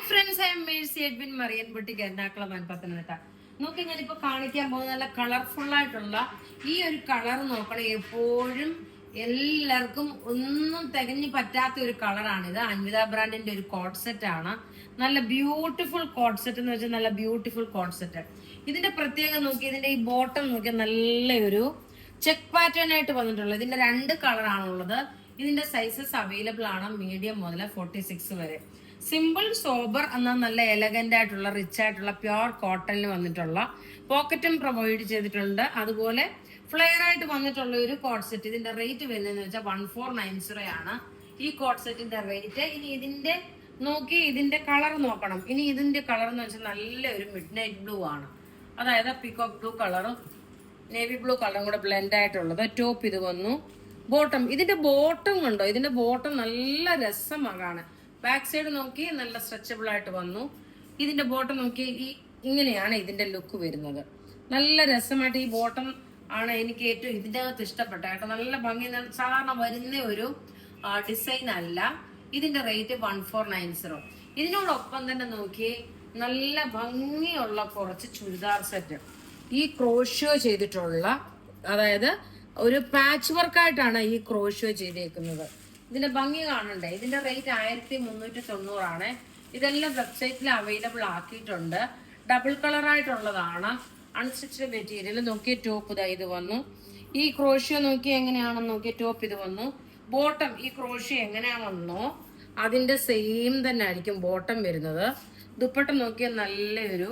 Friends, I am Mercy Edwin Marian boutique Ernakulam Pathanamthitta. നോക്കി ഞാനിപ്പോ കാണിക്കാൻ പോകുന്ന നല്ല കളർഫുൾ ആയിട്ടുള്ള ഈ ഒരു കളർ നോക്കണം. എപ്പോഴും എല്ലാവർക്കും ഒന്നും തികഞ്ഞു പറ്റാത്ത ഒരു കളറാണിത്. അൻവിത ബ്രാൻഡിന്റെ ഒരു കോഡ് സെറ്റ് ആണ്. നല്ല ബ്യൂട്ടിഫുൾ കോഡ് സെറ്റ് എന്ന് വെച്ചാൽ നല്ല ബ്യൂട്ടിഫുൾ കോഡ് സെറ്റ്. ഇതിന്റെ പ്രത്യേകത നോക്കി, ഇതിന്റെ ഈ ബോട്ടം നോക്കിയാൽ നല്ലൊരു ചെക്ക് പാറ്റേൺ ആയിട്ട് വന്നിട്ടുള്ളത്. ഇതിന്റെ 2 കളറാണുള്ളത്. ഇതിന്റെ സൈസസ് അവൈലബിൾ ആണ്, മീഡിയം മുതൽ 46 വരെ. സിമ്പിൾ സോബർ എന്നാൽ നല്ല എലഗന്റ് ആയിട്ടുള്ള റിച്ച് ആയിട്ടുള്ള പ്യുർ കോട്ടണിൽ വന്നിട്ടുള്ള പോക്കറ്റും പ്രൊവൈഡ് ചെയ്തിട്ടുണ്ട്. അതുപോലെ ഫ്ലെയർ ആയിട്ട് വന്നിട്ടുള്ള ഒരു കോഡ് സെറ്റ്. ഇതിന്റെ റേറ്റ് വരുന്നതെന്ന് വെച്ചാൽ 1490 ആണ് ഈ കോഡ് സെറ്റിന്റെ റേറ്റ്. ഇനി ഇതിന്റെ നോക്കി ഇതിന്റെ കളർ നോക്കണം. ഇനി ഇതിന്റെ കളർ എന്ന് വെച്ചാൽ നല്ലൊരു മിഡ് നൈറ്റ് ബ്ലൂ ആണ്. അതായത് പീകോക്ക് ബ്ലൂ കളറും നേവി ബ്ലൂ കളറും കൂടെ ബ്ലെൻഡ് ആയിട്ടുള്ളത്. ടോപ്പ് ഇത് വന്നു. ബോട്ടം, ഇതിന്റെ ബോട്ടം കണ്ടോ, ഇതിന്റെ ബോട്ടം നല്ല രസമാണ്. ബാക്ക് സൈഡ് നോക്കി നല്ല സ്ട്രെച്ചബിൾ ആയിട്ട് വന്നു. ഇതിന്റെ ബോട്ടം നോക്കി ഇങ്ങനെയാണ് ഇതിന്റെ ലുക്ക് വരുന്നത്. നല്ല രസമായിട്ട് ഈ ബോട്ടം ആണ് എനിക്ക് ഏറ്റവും ഇതിന്റെ അകത്ത് ഇഷ്ടപ്പെട്ട കേട്ടോ. നല്ല ഭംഗി, സാധാരണ വരുന്ന ഒരു ഡിസൈൻ അല്ല. ഇതിന്റെ റേറ്റ് 1490. ഇതിനോടൊപ്പം തന്നെ നോക്കി നല്ല ഭംഗിയുള്ള കുറച്ച് ചുരിദാർ സെറ്റ് ഈ ക്രോഷ്യോ ചെയ്തിട്ടുള്ള, അതായത് ഒരു പാച്ച് വർക്കായിട്ടാണ് ഈ ക്രോഷ്യോ ചെയ്തേക്കുന്നത്. ഇതിന്റെ ഭംഗി കാണണ്ടേ. ഇതിന്റെ റേറ്റ് 1390 ആണ്. ഇതെല്ലാം വെബ്സൈറ്റിൽ അവൈലബിൾ ആക്കിയിട്ടുണ്ട്. ഡബിൾ കളർ ആയിട്ടുള്ളതാണ്. അൺസ്റ്റിച്ച്ഡ് മെറ്റീരിയൽ നോക്കി. ടോപ്പ് ഇത് വന്നു. ഈ ക്രോഷ്യോ നോക്കി എങ്ങനെയാണെന്ന് നോക്കി. ടോപ്പ് ഇത് വന്നു. ബോട്ടം ഈ ക്രോഷ്യോ എങ്ങനെയാണെന്നോ അതിന്റെ സെയിം തന്നെ ആയിരിക്കും ബോട്ടം വരുന്നത്. ദുപ്പട്ട നോക്കിയാൽ നല്ലൊരു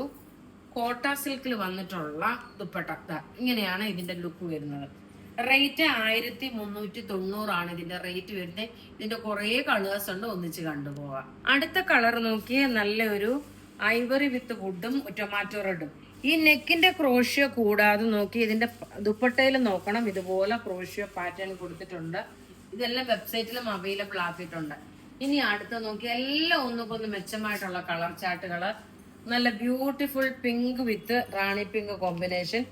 കോട്ട സിൽക്കിൽ വന്നിട്ടുള്ള ദുപ്പട്ട. ഇങ്ങനെയാണ് ഇതിന്റെ ലുക്ക് വരുന്നത്. റേറ്റ് 1390 ആണ് ഇതിന്റെ റേറ്റ് വരുന്നത്. ഇതിന്റെ കുറെ കളേഴ്സ് ഉണ്ട്, ഒന്നിച്ച് കണ്ടുപോവാം. അടുത്ത കളർ നോക്കിയേ നല്ലൊരു ഐവറി വിത്ത് വുഡും ടൊമാറ്റോ റെഡും. ഈ നെക്കിന്റെ ക്രോഷ്യോ കൂടാതെ നോക്കി ഇതിന്റെ ദുപ്പട്ടയിൽ നോക്കണം. ഇതുപോലെ ക്രോഷ്യോ പാറ്റേൺ കൊടുത്തിട്ടുണ്ട്. ഇതെല്ലാം വെബ്സൈറ്റിലും അവൈലബിൾ ആക്കിയിട്ടുണ്ട്. ഇനി അടുത്ത നോക്കി എല്ലാം ഒന്നുകൊന്ന് മെച്ചമായിട്ടുള്ള കളർ ചാർട്ടുകള്. നല്ല ബ്യൂട്ടിഫുൾ പിങ്ക് വിത്ത് റാണി പിങ്ക് കോമ്പിനേഷൻ.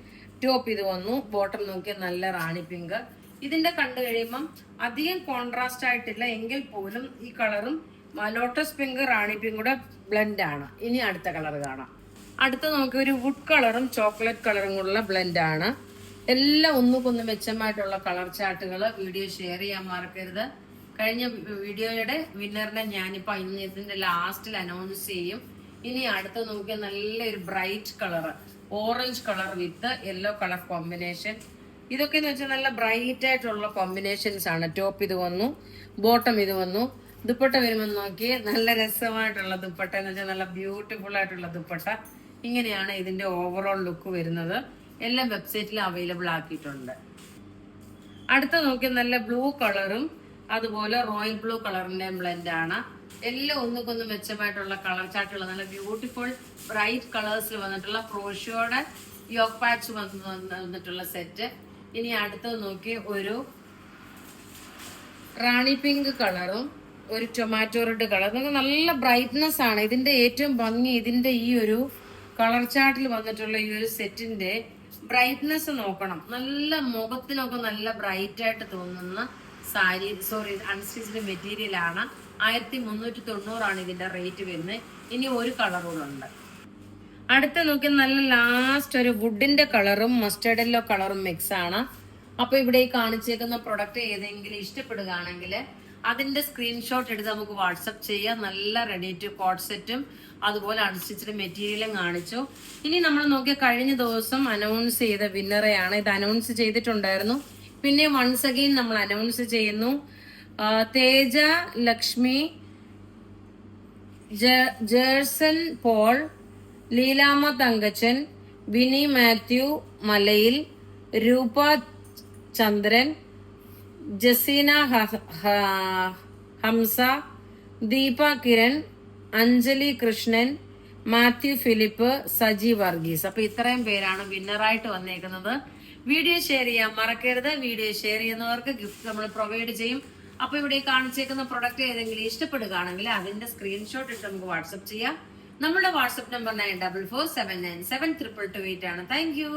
ടോപ്പ് ഇത് വന്നു. ബോട്ടം നോക്കിയാൽ നല്ല റാണി പിങ്ക്. ഇതിന്റെ കണ്ടു കഴിയുമ്പം അധികം കോൺട്രാസ്റ്റ് ആയിട്ടില്ല എങ്കിൽ പോലും ഈ കളറും ലോട്ടസ് പിങ്ക് റാണി പിങ്ക് കൂടെ ബ്ലെൻഡ് ആണ്. ഇനി അടുത്ത കളർ കാണാം. അടുത്ത നമുക്ക് ഒരു വുഡ് കളറും ചോക്ലേറ്റ് കളറും കൂടെയുള്ള ബ്ലെൻഡ് ആണ്. എല്ലാം ഒന്നുകൊന്ന് മെച്ചമായിട്ടുള്ള കളർ ചാർട്ടുകൾ. വീഡിയോ ഷെയർ ചെയ്യാൻ മറക്കരുത്. കഴിഞ്ഞ വീഡിയോയുടെ വിന്നറിനെ ഞാനിപ്പോ ഇന്ന് ഇതിന്റെ ലാസ്റ്റിൽ അനൗൺസ് ചെയ്യും. ഇനി അടുത്ത നോക്കിയാൽ നല്ലൊരു ബ്രൈറ്റ് കളർ, ഓറഞ്ച് കളർ വിത്ത് യെല്ലോ കളർ കോമ്പിനേഷൻ. ഇതൊക്കെ എന്ന് വെച്ചാൽ നല്ല ബ്രൈറ്റ് ആയിട്ടുള്ള കോമ്പിനേഷൻസ് ആണ്. ടോപ്പ് ഇത് വന്നു. ബോട്ടം ഇത് വന്നു. ദുപ്പട്ട വരുമ്പോൾ നോക്കി നല്ല രസമായിട്ടുള്ള ദുപ്പട്ട എന്ന് വെച്ചാൽ നല്ല ബ്യൂട്ടിഫുൾ ആയിട്ടുള്ള ദുപ്പട്ട. ഇങ്ങനെയാണ് ഇതിന്റെ ഓവറോൾ ലുക്ക് വരുന്നത്. എല്ലാം വെബ്സൈറ്റിൽ അവൈലബിൾ ആക്കിയിട്ടുണ്ട്. അടുത്ത നോക്കി നല്ല ബ്ലൂ കളറും അതുപോലെ റോയൽ ബ്ലൂ കളറിന്റെ ബ്ലെൻഡ് ആണ്. എല്ലാം ഒന്നുകൊന്ന് മെച്ചമായിട്ടുള്ള കളർ ചാർട്ടുകൾ. നല്ല ബ്യൂട്ടിഫുൾ ബ്രൈറ്റ് കളേഴ്സിൽ വന്നിട്ടുള്ള ക്രോഷ്യോയുടെ യോക്ക് പാച്ച് വന്നിട്ടുള്ള സെറ്റ്. ഇനി അടുത്തത് നോക്കി ഒരു റാണി പിങ്ക് കളറും ഒരു ടൊമാറ്റോ റെഡ് കളർ. നല്ല ബ്രൈറ്റ്നെസ് ആണ്. ഇതിന്റെ ഏറ്റവും ഭംഗി ഇതിന്റെ ഈ ഒരു കളർ ചാർട്ടിൽ വന്നിട്ടുള്ള ഈ ഒരു സെറ്റിന്റെ ബ്രൈറ്റ്നെസ് നോക്കണം. നല്ല മുഖത്തിനൊക്കെ നല്ല ബ്രൈറ്റ് ആയിട്ട് തോന്നുന്ന സാരി, അൺസ്റ്റിച്ച്ഡ് മെറ്റീരിയൽ ആണ്. 1390 ആണ് ഇതിന്റെ റേറ്റ് വരുന്നത്. ഇനി ഒരു കളർ കൂടെ ഉണ്ട്. അടുത്ത നോക്കി നല്ല ലാസ്റ്റ് ഒരു വുഡിന്റെ കളറും മസ്റ്റേർഡ് യെല്ലോ കളറും മിക്സ് ആണ്. അപ്പൊ ഇവിടെ ഈ കാണിച്ചേക്കുന്ന പ്രൊഡക്റ്റ് ഏതെങ്കിലും ഇഷ്ടപ്പെടുകയാണെങ്കിൽ അതിന്റെ സ്ക്രീൻഷോട്ട് എടുത്ത് നമുക്ക് വാട്സപ്പ് ചെയ്യാം. നല്ല റെഡി ടു കോഡ് സെറ്റും അതുപോലെ അൺസ്റ്റിച്ച്ഡ് മെറ്റീരിയലും കാണിച്ചു. ഇനി നമ്മൾ നോക്കിയ കഴിഞ്ഞ ദിവസം അനൗൺസ് ചെയ്ത വിന്നറെയാണ്. ഇത് അനൗൺസ് ചെയ്തിട്ടുണ്ടായിരുന്നു, പിന്നെ വൺസ് അഗെയിൻ നമ്മൾ അനൗൺസ് ചെയ്യുന്നു. തേജ ലക്ഷ്മി, ജേഴ്സൺ പോൾ, ലീലാമ്മ തങ്കച്ചൻ, വിനി മാത്യു മലയിൽ, രൂപ ചന്ദ്രൻ, ജസീന ഹംസ, ദീപ കിരൺ, അഞ്ജലി കൃഷ്ണൻ, മാത്യു ഫിലിപ്പ്, സജി വർഗീസ്. അപ്പൊ ഇത്രയും പേരാണ് വിന്നറായിട്ട് വന്നേക്കുന്നത്. വീഡിയോ ഷെയർ ചെയ്യാൻ മറക്കരുത്. വീഡിയോ ഷെയർ ചെയ്യുന്നവർക്ക് ഗിഫ്റ്റ് നമ്മൾ പ്രൊവൈഡ് ചെയ്യും. അപ്പൊ ഇവിടെ കാണിച്ചേക്കുന്ന പ്രൊഡക്റ്റ് ഏതെങ്കിലും ഇഷ്ടപ്പെടുകയാണെങ്കിൽ അതിന്റെ സ്ക്രീൻഷോട്ട് ഇട്ട് നമുക്ക് വാട്സപ്പ് ചെയ്യാം. നമ്മുടെ വാട്സപ്പ് നമ്പർ 9447972228 ആണ്. Thank you.